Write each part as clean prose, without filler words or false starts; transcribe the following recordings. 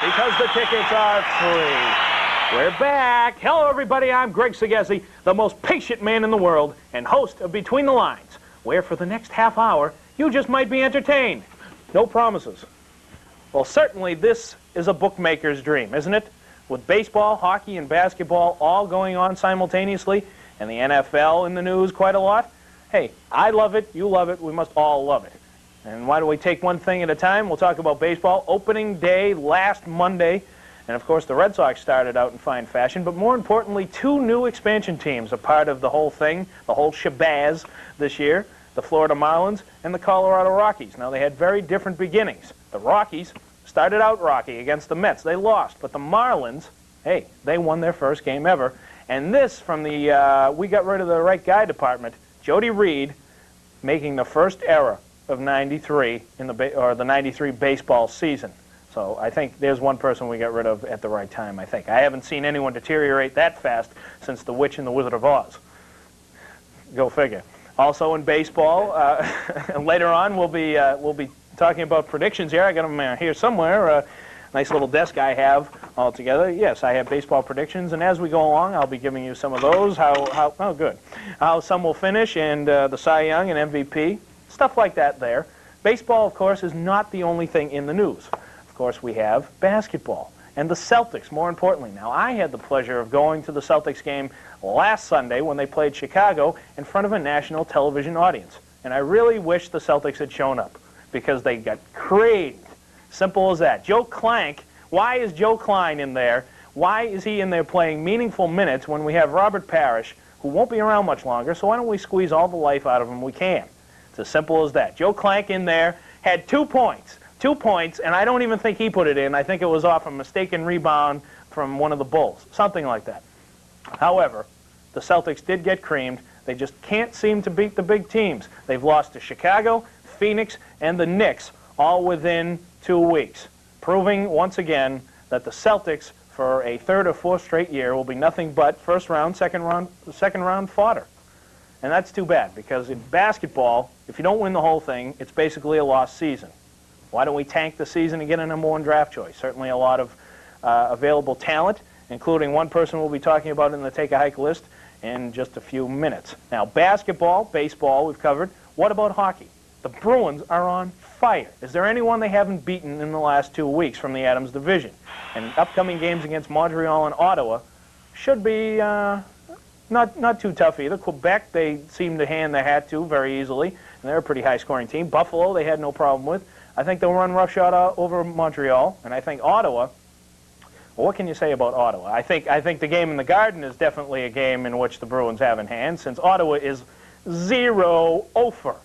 Because the tickets are free. We're back. Hello, everybody. I'm Greg Sagesi, the most patient man in the world and host of Between the Lines, where for the next half hour, you just might be entertained. No promises. Well, certainly this is a bookmaker's dream, isn't it? With baseball, hockey, and basketball all going on simultaneously, and the NFL in the news quite a lot. Hey, I love it, you love it, we must all love it. And why don't we take one thing at a time? We'll talk about baseball. Opening day last Monday. And, of course, the Red Sox started out in fine fashion. But more importantly, two new expansion teams are part of the whole thing, the whole shabazz this year, the Florida Marlins and the Colorado Rockies. Now, they had very different beginnings. The Rockies started out rocky against the Mets. They lost. But the Marlins, hey, they won their first game ever. And this from the we got rid of the right guy department, Jody Reed, making the first error of 93 in the 93 baseball season. So I think there's one person we got rid of at the right time, I think. I haven't seen anyone deteriorate that fast since The Witch and the Wizard of Oz. Go figure. Also in baseball, later on we'll be talking about predictions here. I got them here somewhere. Nice little desk I have all together. Yes, I have baseball predictions, and as we go along, I'll be giving you some of those. How some will finish, and the Cy Young and MVP. Stuff like that there. Baseball, of course, is not the only thing in the news. Of course, we have basketball and the Celtics, more importantly. Now, I had the pleasure of going to the Celtics game last Sunday when they played Chicago in front of a national television audience. And I really wish the Celtics had shown up because they got creamed. Simple as that. Joe Clank, why is Joe Klein in there? Why is he in there playing meaningful minutes when we have Robert Parrish, who won't be around much longer, so why don't we squeeze all the life out of him we can? It's as simple as that. Joe Clank in there had 2 points. 2 points, and I don't even think he put it in. I think it was off a mistaken rebound from one of the Bulls. Something like that. However, the Celtics did get creamed. They just can't seem to beat the big teams. They've lost to Chicago, Phoenix, and the Knicks all within 2 weeks, proving once again that the Celtics, for a third or fourth straight year, will be nothing but first round, second round fodder. And that's too bad, because in basketball, if you don't win the whole thing, it's basically a lost season. Why don't we tank the season and get a number 1 draft choice? Certainly a lot of available talent, including one person we'll be talking about in the Take a Hike list in just a few minutes. Now, basketball, baseball, we've covered. What about hockey? The Bruins are on fire. Is there anyone they haven't beaten in the last 2 weeks from the Adams division? And upcoming games against Montreal and Ottawa should be not too tough either. Quebec, they seem to hand their hat to very easily, and they're a pretty high-scoring team. Buffalo, they had no problem with. I think they'll run roughshod over Montreal, and I think Ottawa. Well, what can you say about Ottawa? I think the game in the Garden is definitely a game in which the Bruins have in hand, since Ottawa is 0-0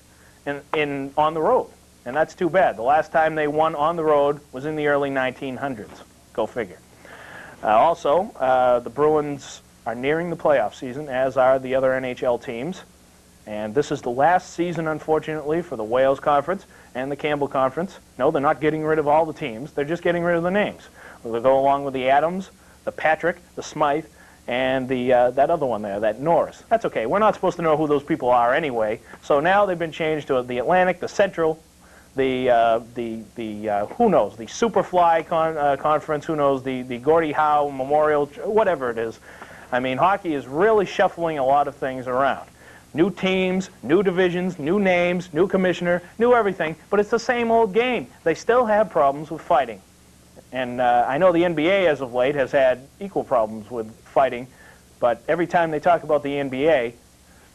on the road, and that's too bad. The last time they won on the road was in the early 1900s. Go figure. Also, the Bruins are nearing the playoff season, as are the other NHL teams. And this is the last season, unfortunately, for the Wales Conference and the Campbell Conference. No, they're not getting rid of all the teams. They're just getting rid of the names. They'll go along with the Adams, the Patrick, the Smythe, and that other one there, that Norris. That's okay. We're not supposed to know who those people are anyway. So now they've been changed to the Atlantic, the Central, who knows, the Superfly Conference, who knows, the Gordie Howe Memorial, whatever it is. I mean, hockey is really shuffling a lot of things around. New teams, new divisions, new names, new commissioner, new everything, but it's the same old game. They still have problems with fighting. And I know the NBA as of late has had equal problems with fighting, but every time they talk about the NBA,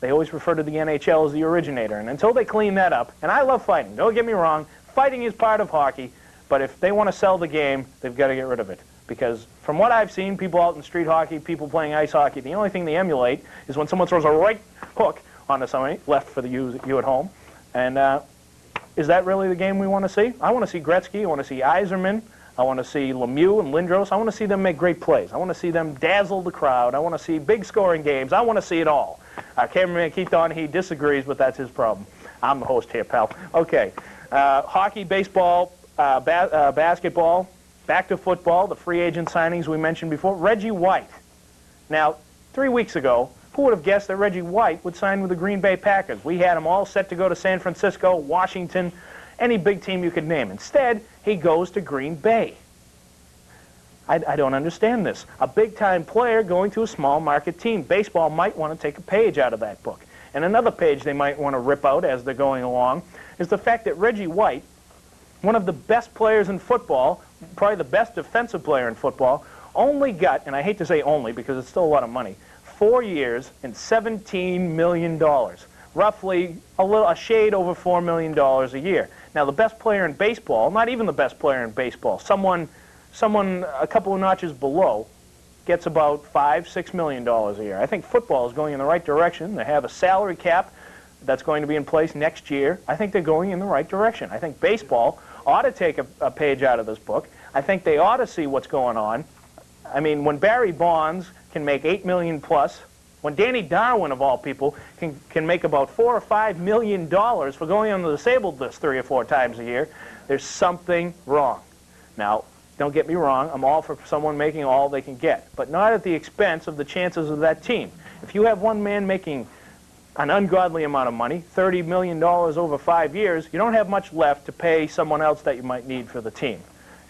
they always refer to the NHL as the originator. And until they clean that up, and I love fighting, don't get me wrong, fighting is part of hockey, but if they want to sell the game, they've got to get rid of it. Because from what I've seen, people out in street hockey, people playing ice hockey, the only thing they emulate is when someone throws a right hook onto somebody, left for you at home. And is that really the game we want to see? I want to see Gretzky, I want to see Yzerman, I want to see Lemieux and Lindros. I want to see them make great plays. I want to see them dazzle the crowd. I want to see big scoring games. I want to see it all. Our cameraman Keith Donahue disagrees, but that's his problem. I'm the host here, pal. Okay. Hockey, baseball, basketball, back to football, the free agent signings we mentioned before. Reggie White. Now, 3 weeks ago, who would have guessed that Reggie White would sign with the Green Bay Packers? We had him all set to go to San Francisco, Washington, any big team you could name. Instead, he goes to Green Bay. I don't understand this. A big-time player going to a small-market team. Baseball might want to take a page out of that book. And another page they might want to rip out as they're going along is the fact that Reggie White, one of the best players in football, probably the best defensive player in football, only got, and I hate to say only because it's still a lot of money, 4 years and $17 million. Roughly a shade over $4 million a year. Now, the best player in baseball, not even the best player in baseball, someone a couple of notches below, gets about $5–6 million a year. I think football is going in the right direction. They have a salary cap that's going to be in place next year. I think they're going in the right direction. I think baseball ought to take a page out of this book. I think they ought to see what's going on. I mean, when Barry Bonds can make $8 million plus, when Danny Darwin, of all people, can make about $4 or $5 million for going on the disabled list 3 or 4 times a year, there's something wrong. Now, don't get me wrong, I'm all for someone making all they can get, but not at the expense of the chances of that team. If you have one man making an ungodly amount of money, $30 million over 5 years, you don't have much left to pay someone else that you might need for the team.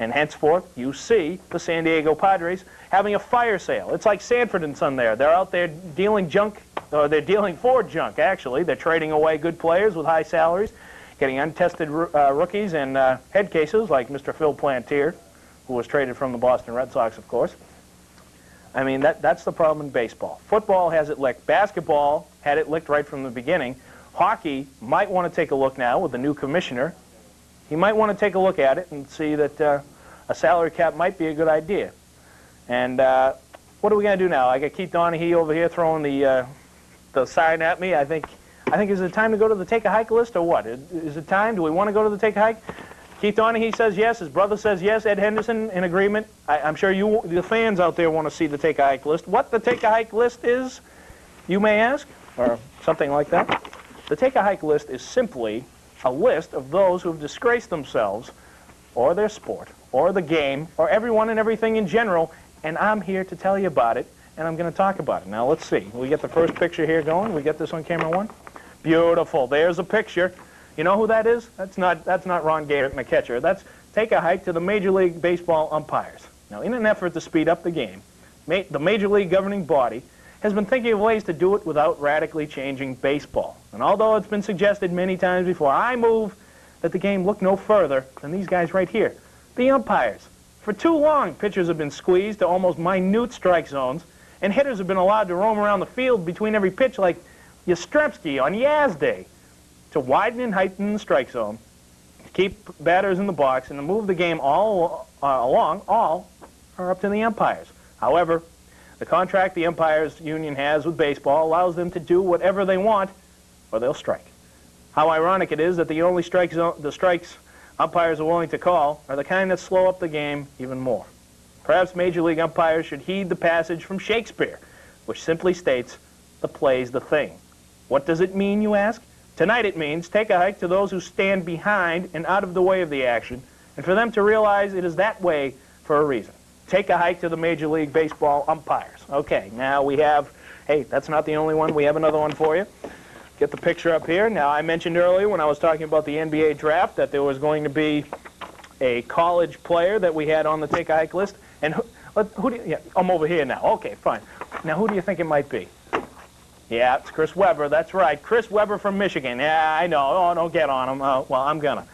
And henceforth, you see the San Diego Padres having a fire sale. It's like Sanford and Son there. They're out there dealing junk, or they're dealing for junk, actually. They're trading away good players with high salaries, getting untested rookies and head cases like Mr. Phil Plantier, who was traded from the Boston Red Sox, of course. I mean, that's the problem in baseball. Football has it licked. Basketball had it licked right from the beginning. Hockey might want to take a look now with the new commissioner. He might want to take a look at it and see that a salary cap might be a good idea. And what are we going to do now? I got Keith Donaghy over here throwing the sign at me. I think is it time to go to the take a hike list or what? Is it time? Do we want to go to the take a hike? Keith Donaghy says yes. His brother says yes. Ed Henderson in agreement. I'm sure you, the fans out there, want to see the take a hike list. What the take a hike list is, you may ask, or something like that. The take a hike list is simply a list of those who have disgraced themselves or their sport or the game or everyone and everything in general, and I'm here to tell you about it, and I'm going to talk about it. Now, let's see. We get the first picture here going. We get this on camera 1. Beautiful. There's a picture. You know who that is? That's not Ron Garrett and the catcher. That's take a hike to the Major League Baseball umpires. Now, in an effort to speed up the game, the Major League governing body has been thinking of ways to do it without radically changing baseball. And although it's been suggested many times before, I move that the game look no further than these guys right here, the umpires. For too long, pitchers have been squeezed to almost minute strike zones, and hitters have been allowed to roam around the field between every pitch like Yastrzemski on Yaz Day. To widen and heighten the strike zone, to keep batters in the box, and to move the game all along, all are up to the umpires. However, the contract the umpires union has with baseball allows them to do whatever they want, or they'll strike. How ironic it is that the only strikes umpires are willing to call are the kind that slow up the game even more. Perhaps Major League umpires should heed the passage from Shakespeare, which simply states, "The play's the thing." What does it mean, you ask? Tonight it means take a hike to those who stand behind and out of the way of the action, and for them to realize it is that way for a reason. Take a hike to the Major League Baseball umpires. Okay, now we have, hey, that's not the only one. We have another one for you. Get the picture up here. Now, I mentioned earlier when I was talking about the NBA draft that there was going to be a college player that we had on the take a hike list. And who do you, yeah, I'm over here now. Okay, fine. Now, who do you think it might be? Yeah, it's Chris Webber. That's right. Chris Webber from Michigan. Yeah, I know. Oh, don't get on him. Well, I'm gonna.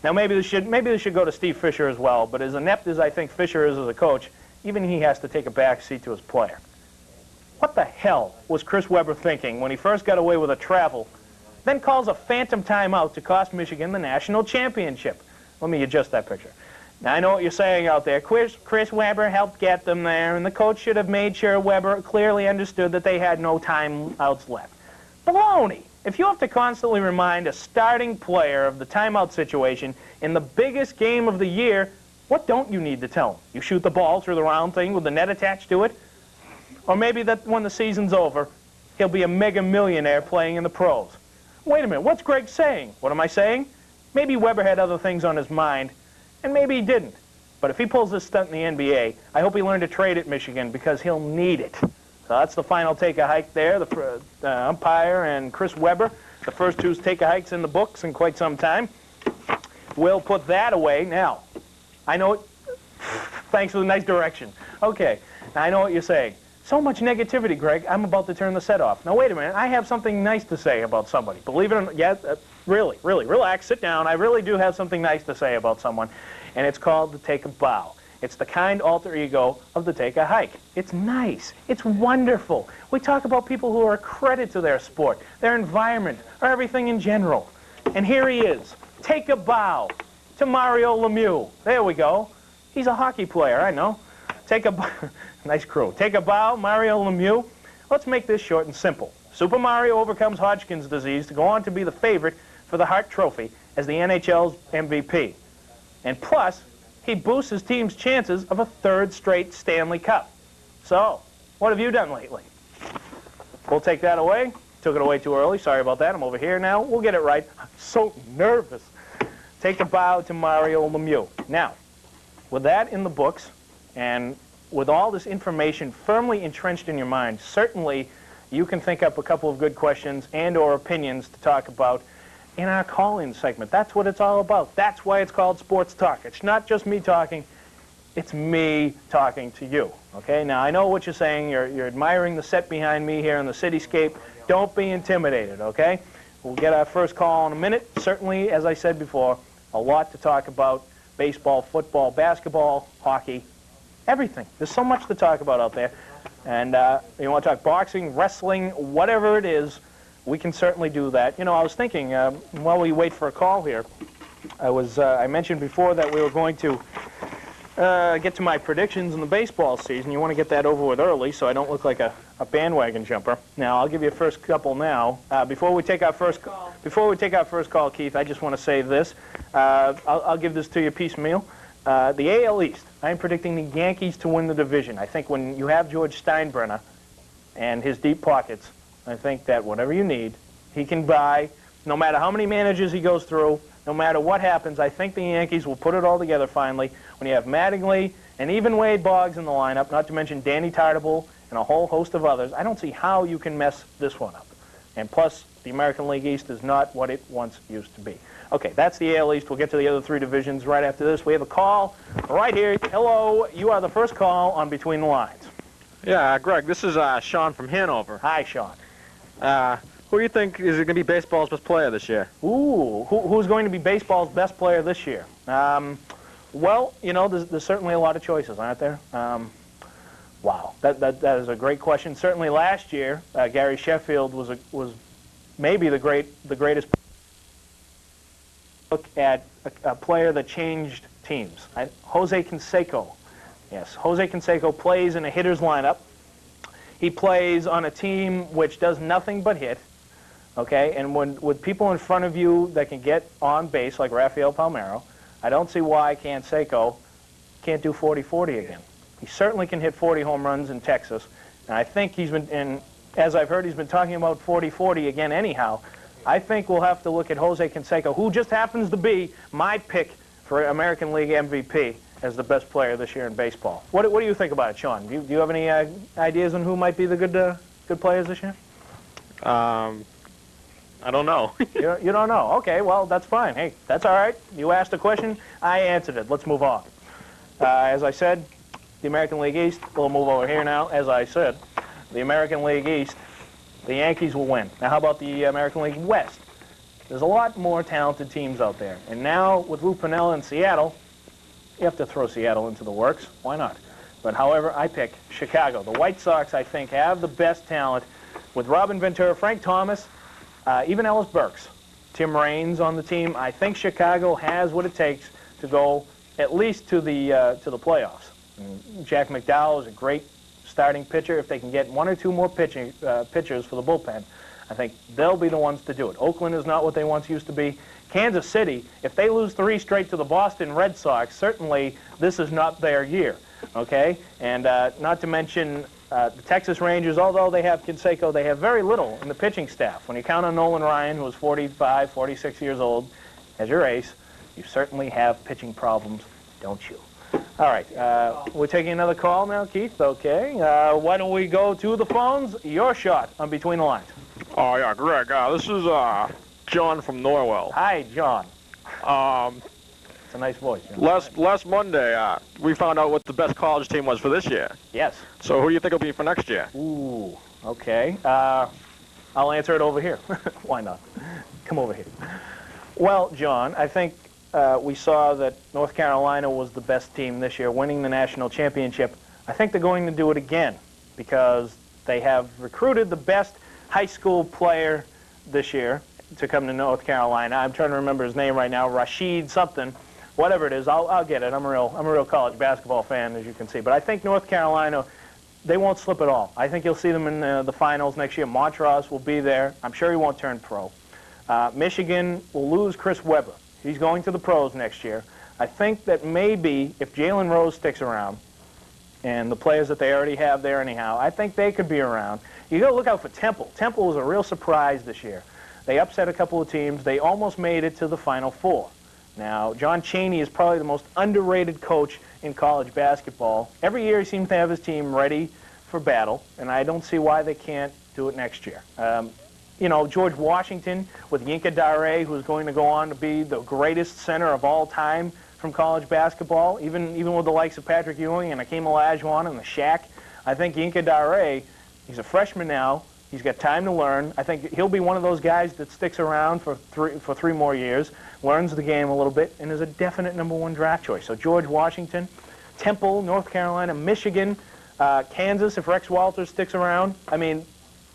Now, maybe this should go to Steve Fisher as well. But as inept as I think Fisher is as a coach, even he has to take a back seat to his player. What the hell was Chris Webber thinking when he first got away with a travel, then calls a phantom timeout to cost Michigan the national championship? Let me adjust that picture. Now, I know what you're saying out there. Chris Webber helped get them there, and the coach should have made sure Webber clearly understood that they had no timeouts left. Baloney! If you have to constantly remind a starting player of the timeout situation in the biggest game of the year, what don't you need to tell him? You shoot the ball through the round thing with the net attached to it? Or maybe that when the season's over, he'll be a mega millionaire playing in the pros. Wait a minute, what's Greg saying? What am I saying? Maybe Webber had other things on his mind, and maybe he didn't. But if he pulls this stunt in the NBA, I hope he learned to trade at Michigan because he'll need it. So that's the final take-a-hike there, the umpire and Chris Webber. The first two take-a-hikes in the books in quite some time. We'll put that away now. I know Thanks for the nice direction. Okay, now I know what you're saying. So much negativity, Greg. I'm about to turn the set off. Now, wait a minute. I have something nice to say about somebody. Believe it or not, yeah, really, relax, sit down. I really do have something nice to say about someone, and it's called the Take a Bow. It's the kind alter ego of the Take a Hike. It's nice. It's wonderful. We talk about people who are a credit to their sport, their environment, or everything in general. And here he is. Take a bow to Mario Lemieux. There we go. He's a hockey player, I know. Take a bow. Nice crew. Take a bow, Mario Lemieux. Let's make this short and simple. Super Mario overcomes Hodgkin's disease to go on to be the favorite for the Hart Trophy as the NHL's MVP. And plus, he boosts his team's chances of a third straight Stanley Cup. So, what have you done lately? We'll take that away. Took it away too early. Sorry about that. I'm over here now. We'll get it right. I'm so nervous. Take a bow to Mario Lemieux. Now, with that in the books, and with all this information firmly entrenched in your mind, certainly you can think up a couple of good questions and or opinions to talk about in our call-in segment. That's what it's all about. That's why it's called Sports Talk. It's not just me talking. It's me talking to you. Okay? Now, I know what you're saying. You're admiring the set behind me here in the cityscape. Don't be intimidated, okay? We'll get our first call in a minute. Certainly, as I said before, a lot to talk about. Baseball, football, basketball, hockey, everything. There's so much to talk about out there. And you want to talk boxing, wrestling, whatever it is, we can certainly do that. You know, I was thinking, while we wait for a call here, I mentioned before that we were going to get to my predictions in the baseball season. You want to get that over with early so I don't look like a bandwagon jumper. Now, I'll give you a first couple now. Before we take our first call, Keith, I just want to say this. I'll give this to you piecemeal. The AL East, I'm predicting the Yankees to win the division. I think when you have George Steinbrenner and his deep pockets, I think that whatever you need, he can buy. No matter how many managers he goes through, no matter what happens, I think the Yankees will put it all together finally. When you have Mattingly and even Wade Boggs in the lineup, not to mention Danny Tartabull and a whole host of others, I don't see how you can mess this one up. And plus, the American League East is not what it once used to be. Okay, that's the AL East. We'll get to the other three divisions right after this. We have a call right here. Hello, you are the first call on Between the Lines. Yeah, Greg, this is Sean from Hanover. Hi, Sean. Who do you think is going to be baseball's best player this year? Ooh, who's going to be baseball's best player this year? Well, you know, there's certainly a lot of choices, aren't there? Wow, that is a great question. Certainly last year, Gary Sheffield was maybe the greatest. Look at a player that changed teams. Jose Canseco. Yes, Jose Canseco plays in a hitter's lineup. He plays on a team which does nothing but hit. Okay, and with people in front of you that can get on base, like Rafael Palmeiro, I don't see why Canseco can't do 40-40 again. He certainly can hit 40 home runs in Texas, and I think he's been, and as I've heard, he's been talking about 40-40 again anyhow. I think we'll have to look at Jose Canseco, who just happens to be my pick for American League MVP as the best player this year in baseball. What do you think about it, Sean? Do you have any ideas on who might be the good players this year? I don't know. You don't know. Okay, well, that's fine. Hey, that's all right. You asked a question. I answered it. Let's move on. As I said, the American League East, we'll move over here now. As I said, the American League East, the Yankees will win. Now, how about the American League West? There's a lot more talented teams out there. And now, with Lou Piniella in Seattle, you have to throw Seattle into the works. Why not? But however, I pick Chicago. The White Sox, I think, have the best talent with Robin Ventura, Frank Thomas, even Ellis Burks, Tim Raines on the team. I think Chicago has what it takes to go at least to the playoffs. And Jack McDowell is a great starting pitcher. If they can get one or two more pitchers for the bullpen, I think they'll be the ones to do it. Oakland is not what they once used to be. Kansas City, if they lose 3 straight to the Boston Red Sox, certainly this is not their year, okay? And not to mention the Texas Rangers, although they have Canseco, they have very little in the pitching staff. When you count on Nolan Ryan, who is 45, 46 years old, as your ace, you certainly have pitching problems, don't you? All right, we're taking another call now, Keith, okay. Why don't we go to the phones? Your shot on Between the Lines. Oh, yeah, Greg, this is John from Norwell. Hi, John. It's a nice voice. You know? Last Monday, we found out what the best college team was for this year. Yes. So who do you think will be for next year? Ooh, okay. I'll answer it over here. Why not? Come over here. Well, John, I think we saw that North Carolina was the best team this year, winning the national championship. I think they're going to do it again because they have recruited the best high school player this year to come to North Carolina. I'm trying to remember his name right now, Rashid something. Whatever it is, I'll get it. I'm a real college basketball fan, as you can see. But I think North Carolina, they won't slip at all. I think you'll see them in the finals next year. Montrose will be there. I'm sure he won't turn pro. Michigan will lose Chris Webber. He's going to the pros next year. I think that maybe if Jalen Rose sticks around, and the players that they already have there anyhow, I think they could be around. You got to look out for Temple. Temple was a real surprise this year. They upset a couple of teams. They almost made it to the Final Four. Now, John Chaney is probably the most underrated coach in college basketball. Every year he seems to have his team ready for battle, and I don't see why they can't do it next year. You know, George Washington with Yinka Dare, who's going to go on to be the greatest center of all time from college basketball, even with the likes of Patrick Ewing and Hakeem Olajuwon and the Shaq. I think Yinka Dare, he's a freshman now. He's got time to learn. I think he'll be one of those guys that sticks around for three more years, learns the game a little bit, and is a definite #1 draft choice. So George Washington, Temple, North Carolina, Michigan, Kansas, if Rex Walters sticks around. I mean,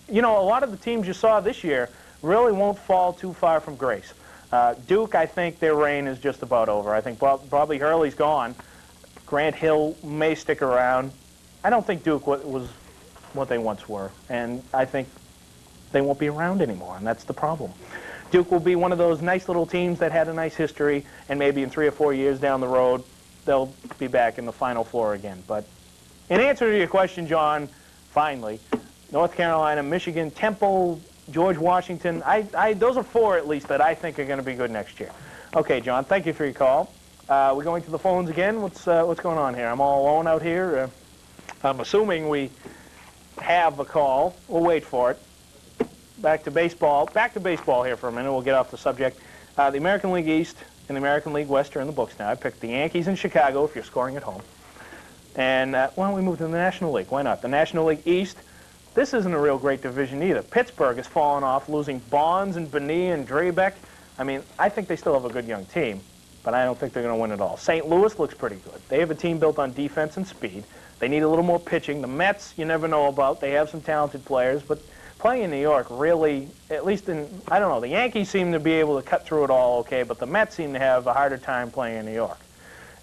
you know, a lot of the teams you saw this year really won't fall too far from grace. Duke, I think their reign is just about over. I think Bobby Hurley's gone. Grant Hill may stick around. I don't think Duke was what they once were, and I think they won't be around anymore, and that's the problem. Duke will be one of those nice little teams that had a nice history, and maybe in 3 or 4 years down the road, they'll be back in the Final Four again. But in answer to your question, John, finally, North Carolina, Michigan, Temple, George Washington, those are 4 at least that I think are going to be good next year. Okay, John, thank you for your call. We're going to the phones again. What's going on here? I'm all alone out here. I'm assuming we have a call. We'll wait for it. Back to baseball. Back to baseball here for a minute. We'll get off the subject. The American League East and the American League West are in the books now. I picked the Yankees in Chicago if you're scoring at home. And why don't we move to the National League? Why not? The National League East, this isn't a real great division either. Pittsburgh has fallen off, losing Bonds and Bonilla and Drabek. I mean, I think they still have a good young team, but I don't think they're going to win it all. St. Louis looks pretty good. They have a team built on defense and speed. They need a little more pitching. The Mets, you never know about. They have some talented players, but playing in New York really, at least in, I don't know, the Yankees seem to be able to cut through it all okay, but the Mets seem to have a harder time playing in New York.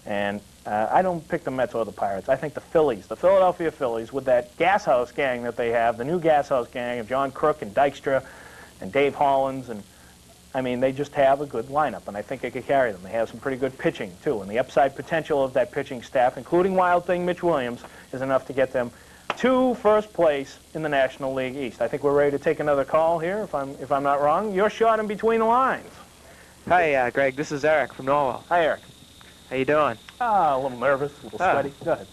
And I don't pick the Mets or the Pirates. I think the Phillies, the Philadelphia Phillies, with that gas house gang that they have, the new gas house gang of John Crook and Dykstra and Dave Hollins, and I mean, they just have a good lineup, and I think it could carry them. They have some pretty good pitching, too, and the upside potential of that pitching staff, including Wild Thing Mitch Williams, is enough to get them to first place in the National League East. I think we're ready to take another call here, if I'm not wrong. You're shot in between the lines. Hi, Greg. This is Eric from Norwell. Hi, Eric. How you doing? A little nervous, a little sweaty. Go ahead.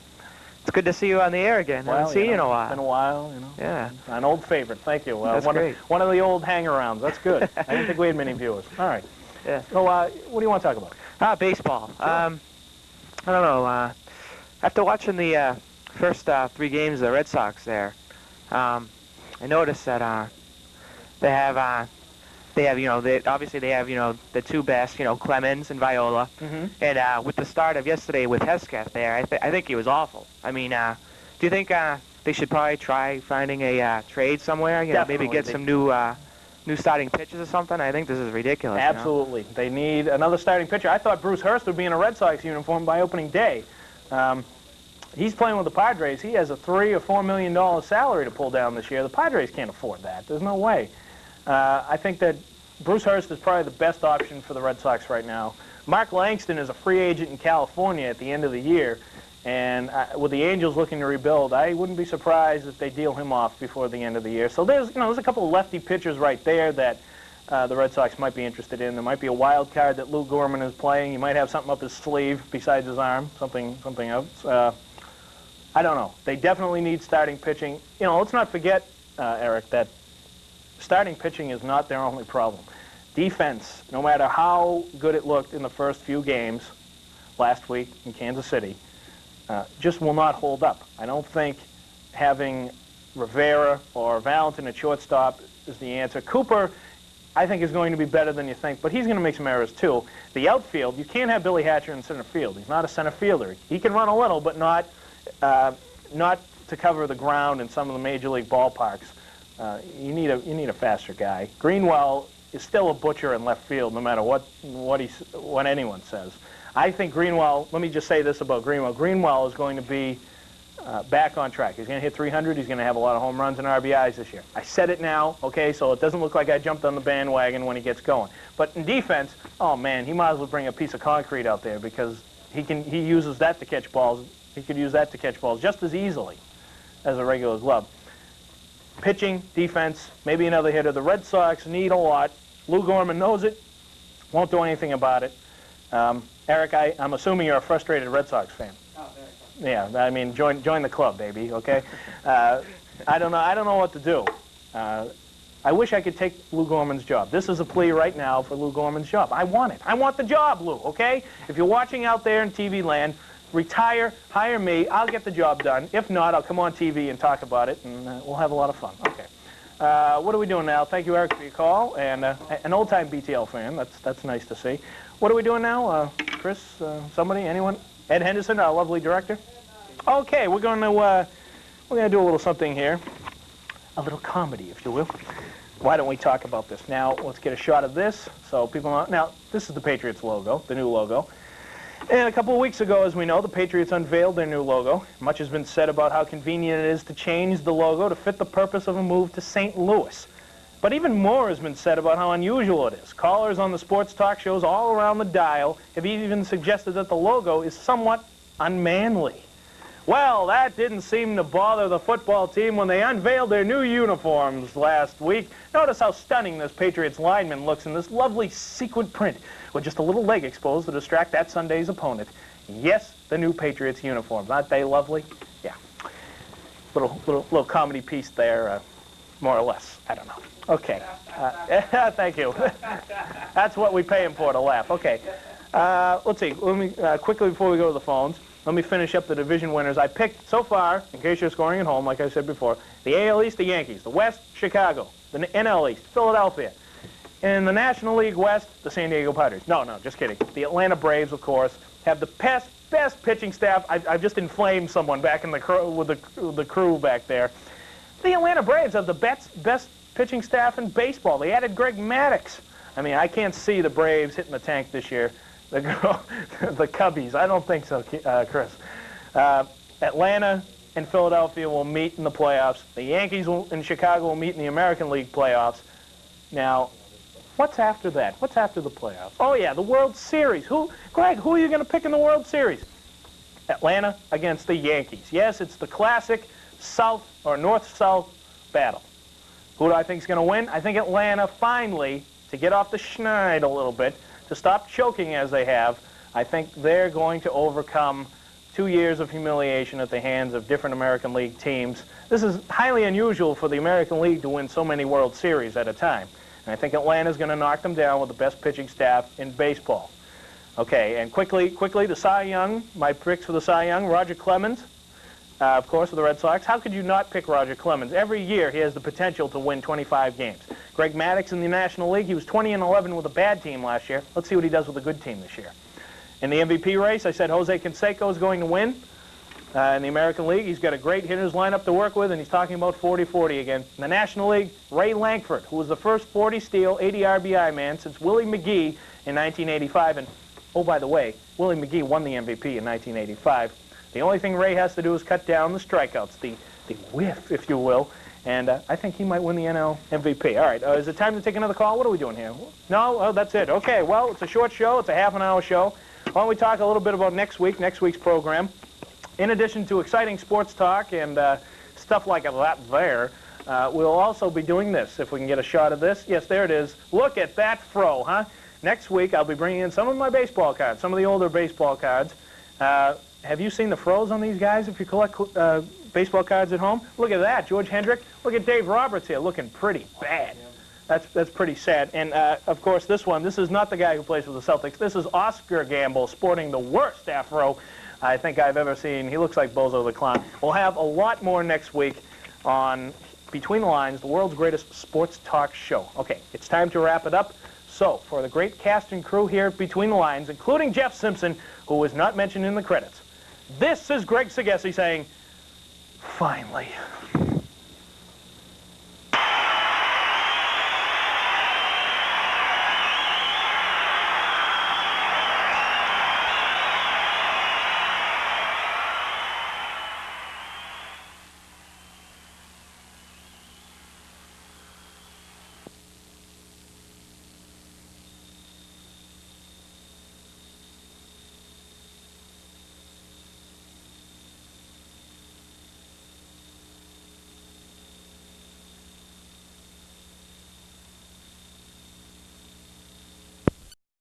It's good to see you on the air again. I haven't seen you in a while. It's been a while, you know. Yeah. An old favorite. Thank you. That's great. One of the old hang-arounds. That's good. I didn't think we had many viewers. All right. Yeah. So, what do you want to talk about? Baseball. Sure. I don't know. After watching the first 3 games of the Red Sox there, I noticed that they have obviously they have the 2 best, Clemens and Viola, and with the start of yesterday with Hesketh there, I think he was awful. I mean, do you think they should probably try finding a trade somewhere? Definitely. Maybe get some new starting pitchers or something? I think this is ridiculous. Absolutely, They need another starting pitcher. I thought Bruce Hurst would be in a Red Sox uniform by opening day. He's playing with the Padres. He has a $3 or $4 million salary to pull down this year. The Padres can't afford that. There's no way. I think that Bruce Hurst is probably the best option for the Red Sox right now. Mark Langston is a free agent in California at the end of the year, and with the Angels looking to rebuild, I wouldn't be surprised if they deal him off before the end of the year. So there's a couple of lefty pitchers right there that the Red Sox might be interested in. There might be a wild card that Lou Gorman is playing. He might have something up his sleeve besides his arm, something else. I don't know. They definitely need starting pitching. Let's not forget, Eric, that starting pitching is not their only problem. Defense, no matter how good it looked in the first few games, last week in Kansas City just will not hold up. I don't think having Rivera or Valentin at shortstop is the answer. Cooper, I think, is going to be better than you think, but he's going to make some errors too. The outfield, you can't have Billy Hatcher in center field. He's not a center fielder. He can run a little, but not to cover the ground in some of the major league ballparks. You need a faster guy. Greenwell is still a butcher in left field, no matter what anyone says. I think Greenwell. Let me just say this about Greenwell. Greenwell is going to be back on track. He's going to hit 300. He's going to have a lot of home runs and RBIs this year. I said it now, okay, so it doesn't look like I jumped on the bandwagon when he gets going. But in defense, oh man, he might as well bring a piece of concrete out there, because he uses that to catch balls. He could use that to catch balls just as easily as a regular glove. Pitching, defense, maybe another hitter. The Red Sox need a lot. Lou Gorman knows it. Won't do anything about it. Eric, I'm assuming you're a frustrated Red Sox fan. Oh, very Yeah, I mean, join the club, baby. Okay. I don't know what to do. I wish I could take Lou Gorman's job. This is a plea right now for Lou Gorman's job. I want it. I want the job, Lou. Okay. If you're watching out there in TV land, retire, hire me. I'll get the job done. If not, I'll come on TV and talk about it, and we'll have a lot of fun. Okay. What are we doing now? Thank you, Eric, for your call, and an old-time BTL fan. That's nice to see. What are we doing now? Chris, somebody, anyone? Ed Henderson, our lovely director. Okay, we're going to do a little something here, a little comedy, if you will. Why don't we talk about this now? Let's get a shot of this so people know. Now, this is the Patriots logo, the new logo. And a couple of weeks ago, as we know, the Patriots unveiled their new logo. Much has been said about how convenient it is to change the logo to fit the purpose of a move to St. Louis. But even more has been said about how unusual it is. Callers on the sports talk shows all around the dial have even suggested that the logo is somewhat unmanly. Well, that didn't seem to bother the football team when they unveiled their new uniforms last week. Notice how stunning this Patriots lineman looks in this lovely sequin print with just a little leg exposed to distract that Sunday's opponent. Yes, the new Patriots uniforms. Aren't they lovely? Yeah. Little comedy piece there, more or less. I don't know. Okay. Thank you. That's what we pay him for, to laugh. Okay. Let's see. Let me quickly, before we go to the phones, let me finish up the division winners. I picked, so far, in case you're scoring at home, like I said before, the AL East, the Yankees. The West, Chicago. The NL East, Philadelphia. In the National League West, the San Diego Padres. No, just kidding. The Atlanta Braves, of course, have the best pitching staff. I've just inflamed someone back in the crew, with the crew back there. The Atlanta Braves have the best pitching staff in baseball. They added Greg Maddux. I mean, I can't see the Braves hitting the tank this year. The Cubbies, I don't think so, Chris. Atlanta and Philadelphia will meet in the playoffs. The Yankees in Chicago will meet in the American League playoffs. Now, what's after that? What's after the playoffs? Oh, yeah, the World Series. Greg, who are you going to pick in the World Series? Atlanta against the Yankees. Yes, it's the classic South or North-South battle. Who do I think is going to win? I think Atlanta finally, to get off the schneid a little bit, to stop choking as they have, I think they're going to overcome 2 years of humiliation at the hands of different American League teams. This is highly unusual for the American League to win so many World Series at a time. And I think Atlanta's going to knock them down with the best pitching staff in baseball. Okay, and quickly, the Cy Young, my picks for the Cy Young, Roger Clemens, of course, for the Red Sox. How could you not pick Roger Clemens? Every year he has the potential to win 25 games. Greg Maddux in the National League, he was 20-11 with a bad team last year. Let's see what he does with a good team this year. In the MVP race, I said Jose Canseco is going to win. In the American League, he's got a great hitters lineup to work with, and he's talking about 40-40 again. In the National League, Ray Lankford, who was the first 40-steal, 80 RBI man since Willie McGee in 1985. And, oh, by the way, Willie McGee won the MVP in 1985. The only thing Ray has to do is cut down the strikeouts, the whiff, if you will, and I think he might win the NL MVP. All right, is it time to take another call? What are we doing here? No? Oh, that's it. Okay, well, it's a short show. It's a half-an-hour show. Why don't we talk a little bit about next week's program. In addition to exciting sports talk and stuff like that there, we'll also be doing this, if we can get a shot of this. Yes, there it is. Look at that fro, huh? Next week, I'll be bringing in some of my baseball cards, some of the older baseball cards. Have you seen the froze on these guys if you collect baseball cards at home? Look at that, George Hendrick. Look at Dave Roberts here, looking pretty bad. That's pretty sad. And, of course, this is not the guy who plays for the Celtics. This is Oscar Gamble sporting the worst afro I think I've ever seen. He looks like Bozo the Clown. We'll have a lot more next week on Between the Lines, the world's greatest sports talk show. Okay, it's time to wrap it up. So, for the great cast and crew here at Between the Lines, including Jeff Simpson, who was not mentioned in the credits, this is Greg Sagesi saying, finally.